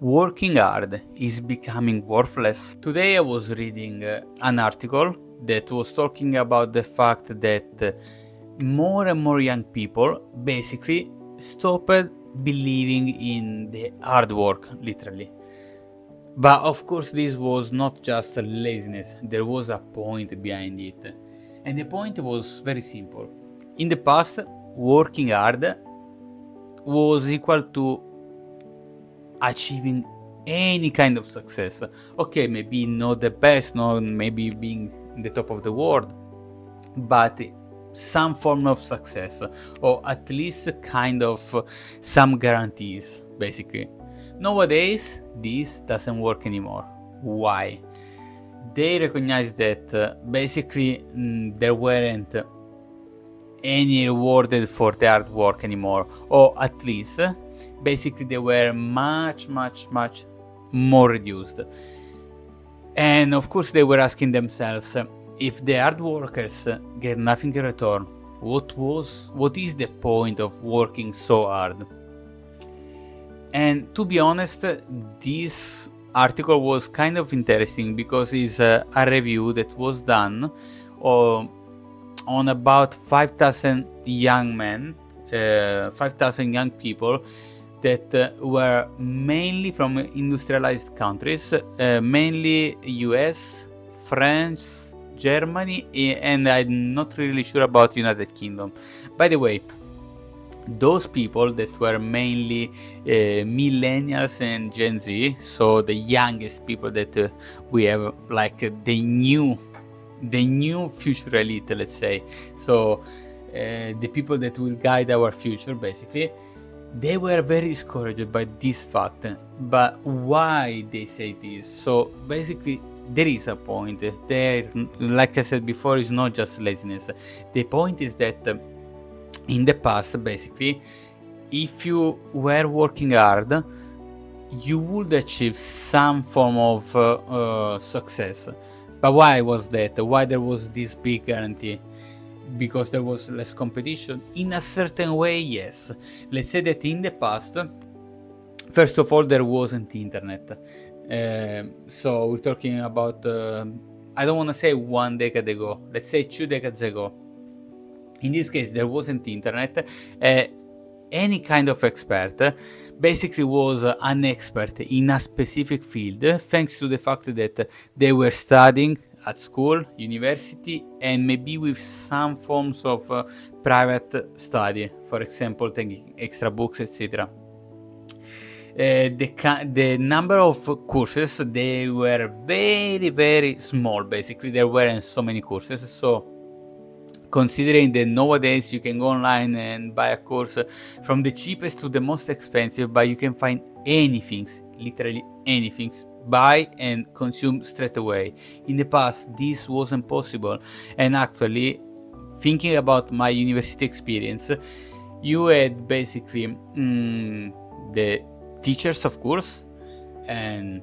Working hard is becoming worthless. Today I was reading an article that was talking about the fact that more and more young people basically stopped believing in the hard work, literally. But of course, this was not just a laziness, there was a point behind it. And the point was very simple. In the past, working hard was equal to achieving any kind of success. Okay, maybe not the best, not maybe being in the top of the world, but some form of success, or at least kind of some guarantees, basically. Nowadays, this doesn't work anymore. Why? They recognize that basically there weren't any rewarded for their hard work anymore, or at least basically they were much more reduced. And of course they were asking themselves, if the hard workers get nothing in return, what is the point of working so hard? And to be honest, this article was kind of interesting because it's a review that was done on about 5,000 young men, 5,000 young people that were mainly from industrialized countries, mainly US, France, Germany, and I'm not really sure about United Kingdom. By the way, those people that were mainly millennials and Gen Z, so the youngest people that we have, like the new future elite, let's say. So the people that will guide our future, basically, they were very discouraged by this fact. But why they say this? So basically, there is a point there. Like I said before, it's not just laziness. The point is that in the past, basically, if you were working hard, you would achieve some form of success. But why was that? Why there was this big guarantee? Because there was less competition? In a certain way, yes. Let's say that in the past, first of all, there wasn't internet. So we're talking about, I don't want to say 1 decade ago, let's say 2 decades ago. In this case, there wasn't internet. Any kind of expert basically was an expert in a specific field, thanks to the fact that they were studying at school, university, and maybe with some forms of private study, for example, taking extra books, etc. The number of courses, they were very small. Basically, there weren't so many courses. So considering that nowadays you can go online and buy a course from the cheapest to the most expensive, but you can find anything, literally anything, buy and consume straight away. In the past, this wasn't possible. And actually, thinking about my university experience, you had basically the teachers, of course, and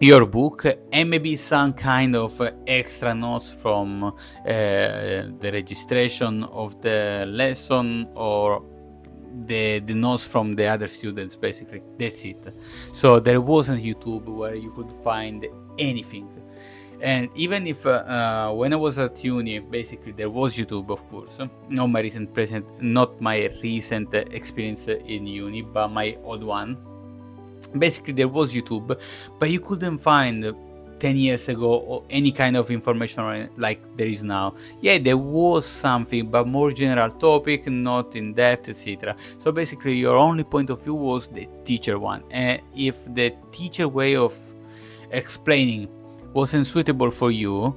your book, and maybe some kind of extra notes from the registration of the lesson, or the notes from the other students. Basically, that's it. So there wasn't YouTube where you could find anything. And even if when I was at uni, basically there was YouTube, of course, not my recent experience in uni, but my old one. Basically there was YouTube, but you couldn't find 10 years ago any kind of information like there is now. Yeah, there was something, but more general topic, not in depth, etc. So basically your only point of view was the teacher one, and if the teacher way of explaining wasn't suitable for you,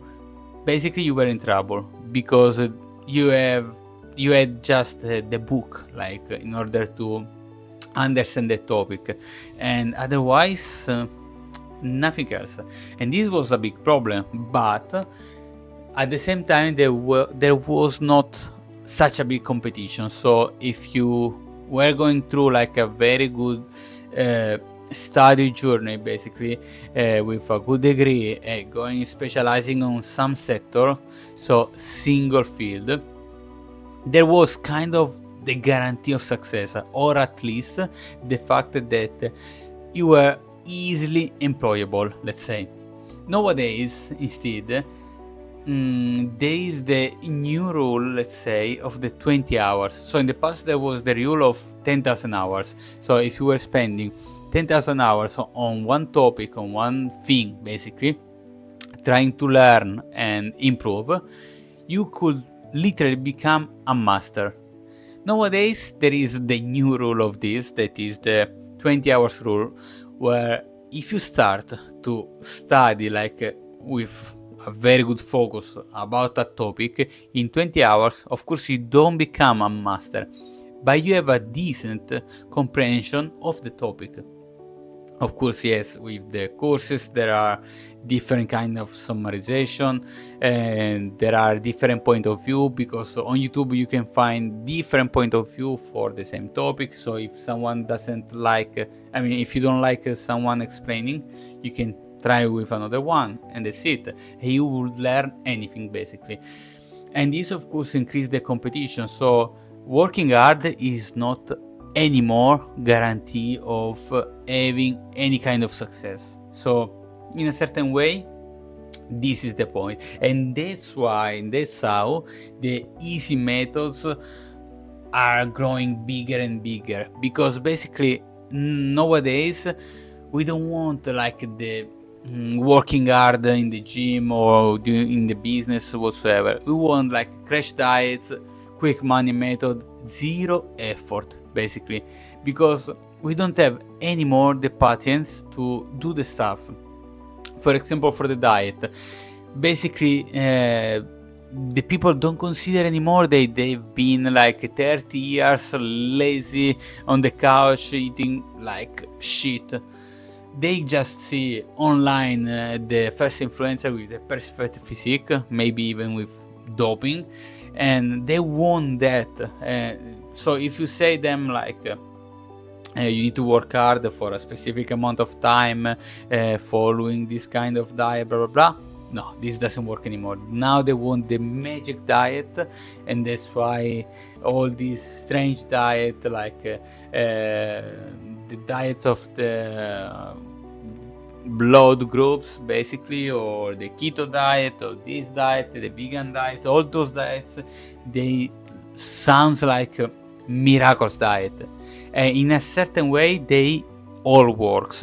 basically you were in trouble, because you had just the book, like, in order to understand the topic, and otherwise nothing else. And this was a big problem, but at the same time there was not such a big competition. So if you were going through like a very good study journey, basically, with a good degree, going specializing on some sector, so single field, there was kind of the guarantee of success, or at least the fact that you were easily employable, let's say. Nowadays, instead, there is the new rule, let's say, of the 20 hours. So in the past there was the rule of 10,000 hours. So if you were spending 10,000 hours on one topic, on one thing, basically, trying to learn and improve, you could literally become a master. Nowadays, there is the new rule of this, that is the 20 hours rule, where if you start to study with a very good focus about a topic in 20 hours, of course you don't become a master, but you have a decent comprehension of the topic. Of course, yes, with the courses there are different kind of summarization, and there are different point of view, because on YouTube you can find different point of view for the same topic. So if someone doesn't like, if you don't like someone explaining, you can try with another one, and that's it. You will learn anything basically. And this of course increase the competition. So working hard is not anymore guarantee of having any kind of success. So in a certain way, this is the point, and that's how the easy methods are growing bigger and bigger, because basically nowadays we don't want like the working hard in the gym or in the business whatsoever. We want like crash diets, quick money method, zero effort basically, because we don't have anymore the patience to do the stuff. For example, for the diet, basically the people don't consider anymore they've been like 30 years lazy on the couch eating like shit. They just see online the first influencer with a perfect physique, maybe even with doping, and they want that. So if you say them like you need to work hard for a specific amount of time following this kind of diet, blah blah blah, no, this doesn't work anymore. Now they want the magic diet, and that's why all these strange diet like the diet of the blood groups basically, or the keto diet, or this diet, the vegan diet, all those diets, they sounds like miracles diet. In a certain way they all works,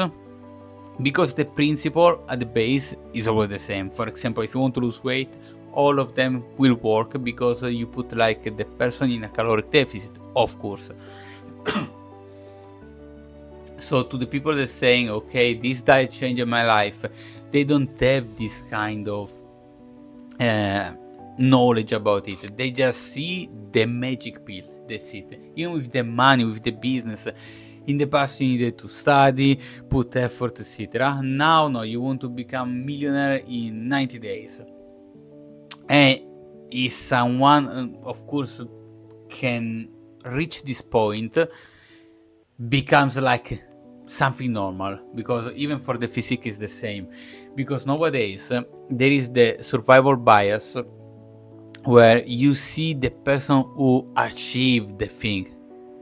because the principle at the base is always the same. For example, if you want to lose weight, all of them will work, because you put like the person in a caloric deficit, of course. So to the people that are saying, okay, this diet changed my life, they don't have this kind of knowledge about it. They just see the magic pill, that's it. Even with the money, with the business, in the past you needed to study, put effort, etc. Now no, you want to become millionaire in 90 days. And if someone of course can reach this point, becomes like something normal, because even for the physique is the same. Because nowadays there is the survival bias, where you see the person who achieved the thing,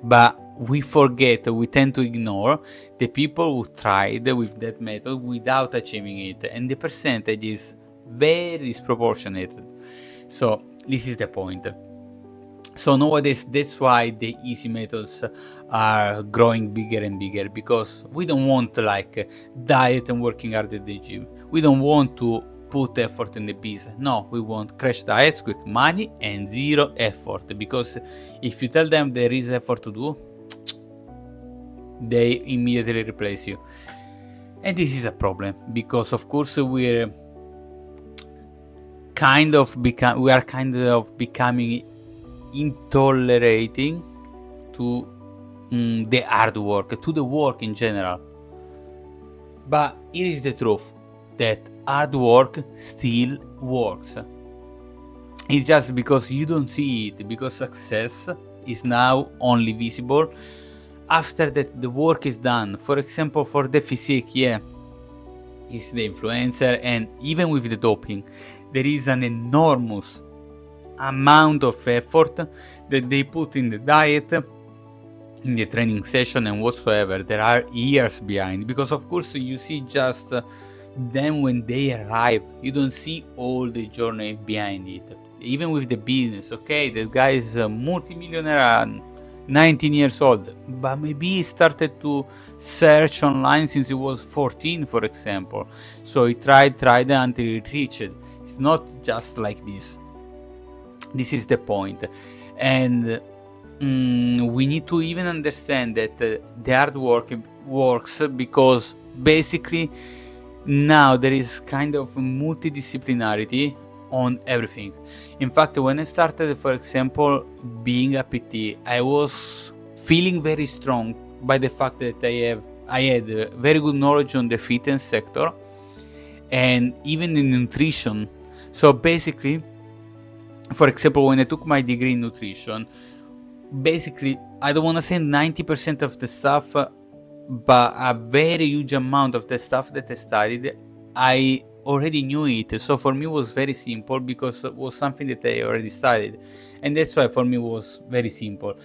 but we tend to ignore the people who tried with that method without achieving it, and the percentage is very disproportionate. So this is the point. So nowadays, that's why the easy methods are growing bigger and bigger, because we don't want like diet and working hard at the gym. We don't want to put effort in the business. No, we want crash diets, quick money, and zero effort. Because if you tell them there is effort to do, they immediately replace you. And this is a problem, because of course we are kind of becoming intolerating to the hard work, to the work in general. But it is the truth that hard work still works. It's just because you don't see it, because success is now only visible after that the work is done. For example, for the physique, is the influencer, and even with the doping, there is an enormous amount of effort that they put in the diet, in the training session and whatsoever, there are years behind, because of course you see just them when they arrive. You don't see all the journey behind it. Even with the business, okay, the guy is a multimillionaire and 19 years old, but maybe he started to search online since he was 14, for example. So he tried until he reached it. It's not just like this. This is the point. And we need to even understand that the hard work works because basically now there is kind of multidisciplinarity on everything. In fact, when I started, for example, being a PT, I was feeling very strong by the fact that I had very good knowledge on the fitness sector and even in nutrition. So basically, for example, when I took my degree in nutrition, basically I don't want to say 90% of the stuff, but a very huge amount of the stuff that I studied, I already knew it. So for me it was very simple because it was something that I already studied, and that's why for me it was very simple.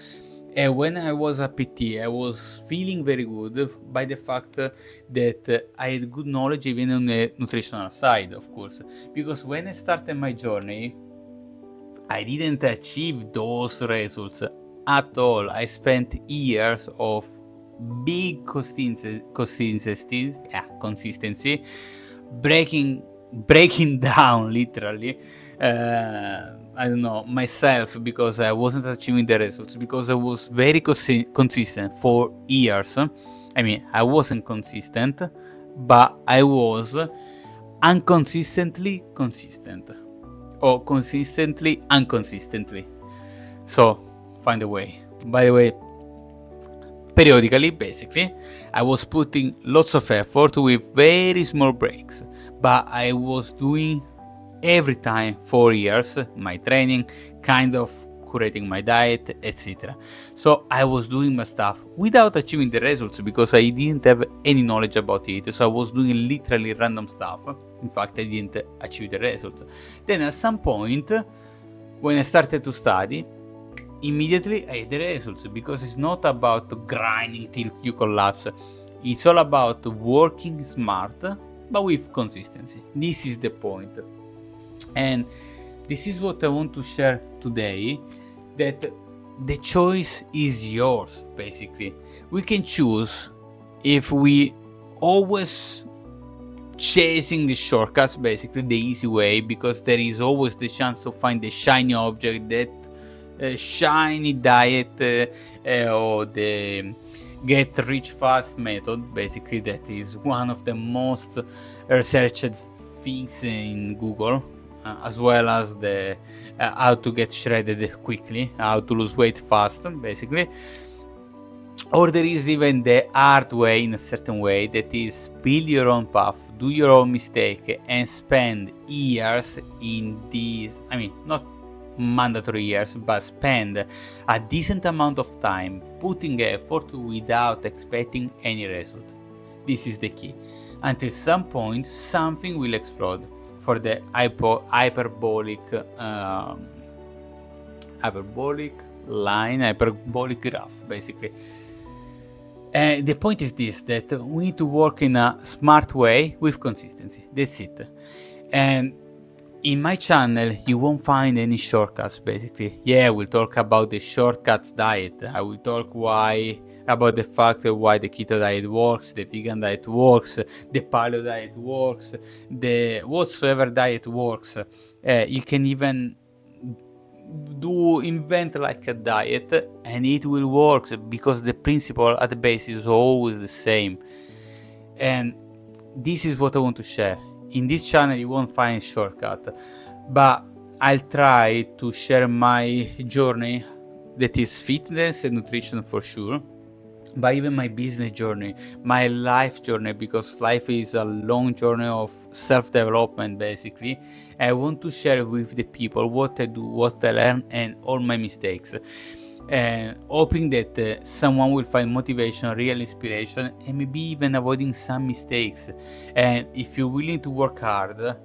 And when I was a PT, I was feeling very good by the fact that I had good knowledge even on the nutritional side, of course, because when I started my journey I didn't achieve those results at all. I spent years of big consistency, breaking down literally. I don't know myself because I wasn't achieving the results because I was very consistent for years. I mean, I wasn't consistent, but I was inconsistently consistent or consistently inconsistently. So find a way. By the way, periodically, basically, I was putting lots of effort with very small breaks, but I was doing every time 4 years my training, kind of curating my diet, etc. So I was doing my stuff without achieving the results because I didn't have any knowledge about it. So I was doing literally random stuff. In fact, I didn't achieve the results. Then at some point, when I started to study, immediately I had the results because it's not about grinding till you collapse. It's all about working smart but with consistency. This is the point. And this is what I want to share today, that the choice is yours. Basically, we can choose if we always chasing the shortcuts, basically the easy way, because there is always the chance to find the shiny object, that shiny diet, or the get rich fast method. Basically, that is one of the most researched things in Google, as well as the how to get shredded quickly, how to lose weight fast, basically. Or there is even the hard way, in a certain way, that is build your own path, do your own mistake, and spend years in these, I mean, not mandatory years, but spend a decent amount of time putting effort without expecting any result. This is the key. Until some point, something will explode. For the hyperbolic line, hyperbolic graph, basically. The point is this, that we need to work in a smart way with consistency. That's it. And in my channel, you won't find any shortcuts, basically. Yeah, we'll talk about the shortcut diet. I will talk about the fact that why the keto diet works, the vegan diet works, the paleo diet works, the whatsoever diet works. You can even invent like a diet and it will work because the principle at the base is always the same. And this is what I want to share. In this channel you won't find shortcut, but I'll try to share my journey, that is fitness and nutrition for sure, but even my business journey, my life journey, because life is a long journey of self-development. Basically, I want to share with the people what I do, what I learn, and all my mistakes, hoping that someone will find motivation, real inspiration, and maybe even avoiding some mistakes. And if you're willing to work hard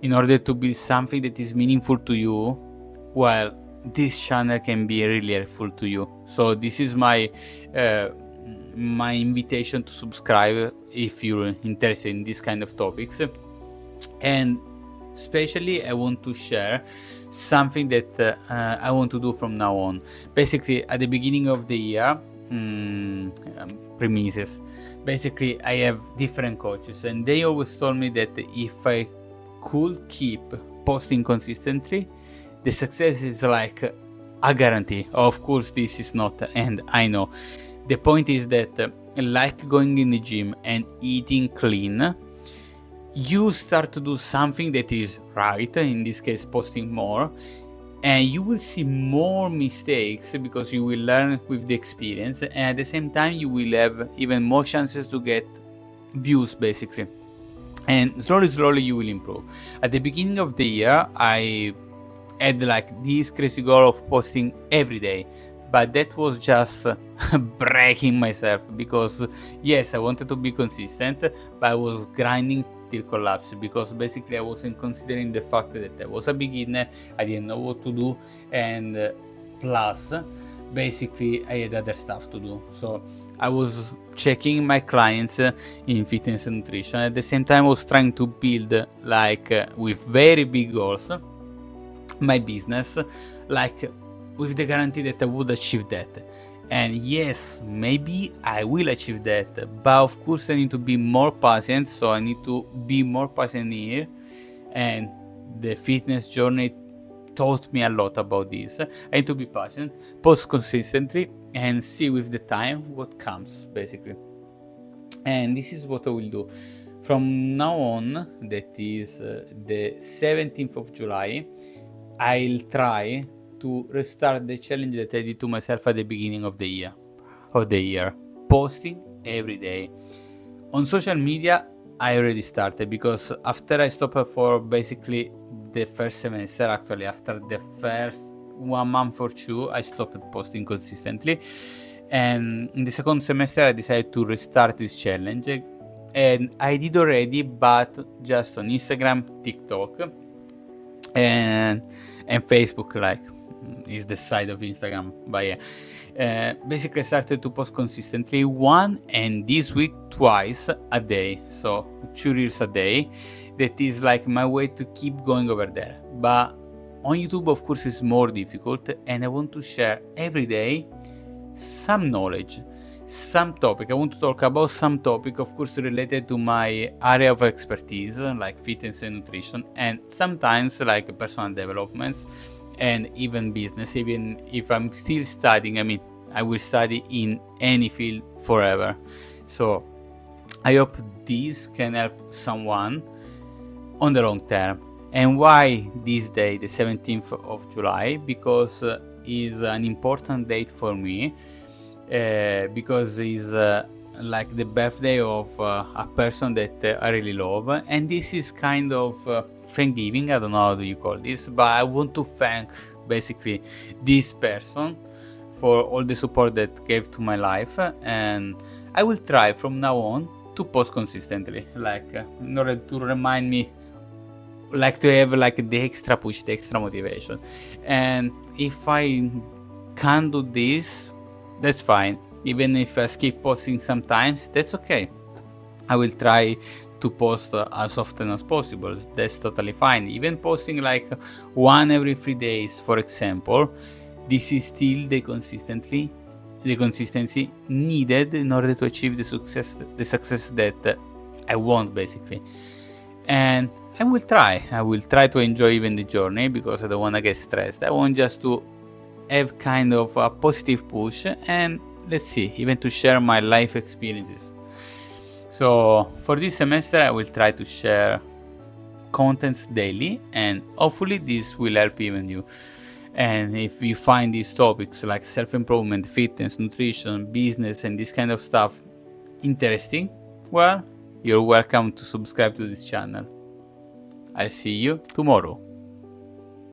in order to build something that is meaningful to you, well, this channel can be really helpful to you. So this is my my invitation to subscribe if you're interested in this kind of topics. And especially I want to share something that I want to do from now on. Basically, at the beginning of the year, premises, basically I have different coaches, and they always told me that if I could keep posting consistently, the success is like a guarantee. Of course, this is not, and I know. The point is that like going in the gym and eating clean, you start to do something that is right, in this case posting more, and you will see more mistakes because you will learn with the experience, and at the same time you will have even more chances to get views, basically. And slowly you will improve. At the beginning of the year I had like this crazy goal of posting every day, but that was just breaking myself, because yes, I wanted to be consistent, but I was grinding till collapse, because basically I wasn't considering the fact that I was a beginner, I didn't know what to do, and plus basically I had other stuff to do. So I was checking my clients in fitness and nutrition. At the same time I was trying to build with very big goals my business, like with the guarantee that I would achieve that. And yes, maybe I will achieve that, but of course I need to be more patient, so I need to be more patient here, and the fitness journey taught me a lot about this. I need to be patient, post consistently, and see with the time what comes, basically. And this is what I will do from now on. That is the 17th of July. I'll try to restart the challenge that I did to myself at the beginning of the year, posting every day. On social media I already started, because after I stopped for basically the first semester, actually after the first 1 month or two, I stopped posting consistently, and in the second semester I decided to restart this challenge, and I did already, but just on Instagram, TikTok, and Facebook, like is the side of Instagram. But yeah, basically I started to post consistently, one, and this week twice a day, so 2 reels a day. That is like my way to keep going over there. But on YouTube of course it's more difficult, and I want to share every day some knowledge, some topic. I want to talk about some topic, of course related to my area of expertise, like fitness and nutrition, and sometimes like personal developments, and even business. Even if I'm still studying, I mean, I will study in any field forever. So I hope this can help someone on the long term. And why this day, the 17th of July? Because is an important date for me, because it's like the birthday of a person that I really love, and this is kind of Thanksgiving. I don't know how do you call this, but I want to thank basically this person for all the support that gave to my life, and I will try from now on to post consistently, like in order to remind me, like to have like the extra push, the extra motivation. And if I can't do this, that's fine. Even if I skip posting sometimes, that's okay. I will try to post as often as possible. That's totally fine. Even posting like one every 3 days, for example, this is still the consistency needed in order to achieve the success that I want, basically. And I will try to enjoy even the journey, because I don't want to get stressed. I want just to have kind of a positive push, and let's see, even to share my life experiences. So for this semester I will try to share contents daily, and hopefully this will help even you. And if you find these topics like self-improvement, fitness, nutrition, business, and this kind of stuff interesting, well, you're welcome to subscribe to this channel. I'll see you tomorrow.